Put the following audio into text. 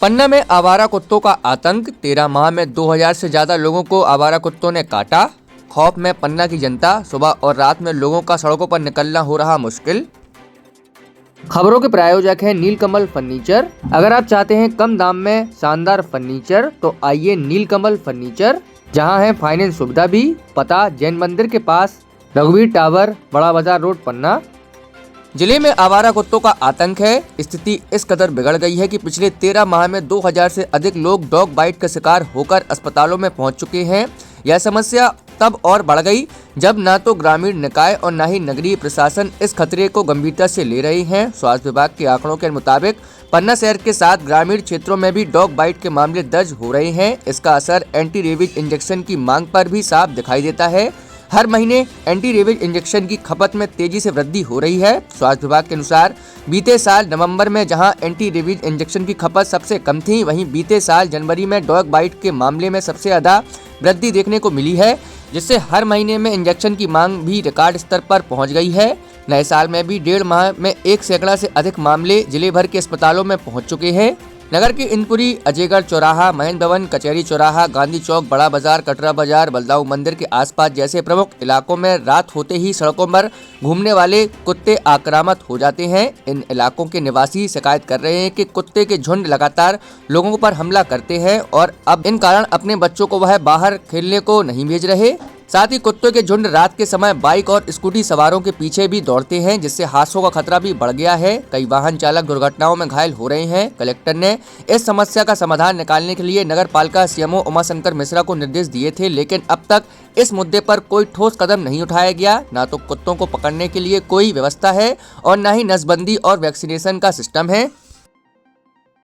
पन्ना में आवारा कुत्तों का आतंक। 13 माह में 2000 से ज्यादा लोगों को आवारा कुत्तों ने काटा। खौफ में पन्ना की जनता। सुबह और रात में लोगों का सड़कों पर निकलना हो रहा मुश्किल। खबरों के प्रायोजक हैं नीलकमल फर्नीचर। अगर आप चाहते हैं कम दाम में शानदार फर्नीचर तो आइए नीलकमल फर्नीचर, जहां है फाइनेंस सुविधा भी। पता जैन मंदिर के पास, रघुवीर टावर, बड़ा बाजार रोड, पन्ना। जिले में आवारा कुत्तों का आतंक है। स्थिति इस कदर बिगड़ गई है कि पिछले 13 माह में 2000 से अधिक लोग डॉग बाइट का शिकार होकर अस्पतालों में पहुंच चुके हैं। यह समस्या तब और बढ़ गई जब न तो ग्रामीण निकाय और न ही नगरीय प्रशासन इस खतरे को गंभीरता से ले रही हैं। स्वास्थ्य विभाग के आंकड़ों के मुताबिक पन्ना शहर के साथ ग्रामीण क्षेत्रों में भी डॉग बाइट के मामले दर्ज हो रहे हैं। इसका असर एंटी रेबीज इंजेक्शन की मांग पर भी साफ दिखाई देता है। हर महीने एंटी रेबीज इंजेक्शन की खपत में तेजी से वृद्धि हो रही है। स्वास्थ्य विभाग के अनुसार बीते साल नवंबर में जहां एंटी रेबीज इंजेक्शन की खपत सबसे कम थी, वहीं बीते साल जनवरी में डॉग बाइट के मामले में सबसे ज्यादा वृद्धि देखने को मिली है, जिससे हर महीने में इंजेक्शन की मांग भी रिकॉर्ड स्तर पर पहुंच गई है। नए साल में भी 1.5 माह में 1 सैकड़ा से अधिक मामले जिले भर के अस्पतालों में पहुंच चुके हैं। नगर के इंदपुरी, अजयगढ़ चौराहा, महेंद्र भवन, कचहरी चौराहा, गांधी चौक, बड़ा बाजार, कटरा बाजार, बलदाऊ मंदिर के आसपास जैसे प्रमुख इलाकों में रात होते ही सड़कों पर घूमने वाले कुत्ते आक्रामक हो जाते हैं। इन इलाकों के निवासी शिकायत कर रहे हैं कि कुत्ते के झुंड लगातार लोगों पर हमला करते हैं और अब इन कारण अपने बच्चों को वह बाहर खेलने को नहीं भेज रहे। साथ ही कुत्तों के झुंड रात के समय बाइक और स्कूटी सवारों के पीछे भी दौड़ते हैं, जिससे हादसों का खतरा भी बढ़ गया है। कई वाहन चालक दुर्घटनाओं में घायल हो रहे हैं। कलेक्टर ने इस समस्या का समाधान निकालने के लिए नगर पालिका सीएमओ उमाशंकर मिश्रा को निर्देश दिए थे, लेकिन अब तक इस मुद्दे पर कोई ठोस कदम नहीं उठाया गया। न तो कुत्तों को पकड़ने के लिए कोई व्यवस्था है और न ही नसबंदी और वैक्सीनेशन का सिस्टम है।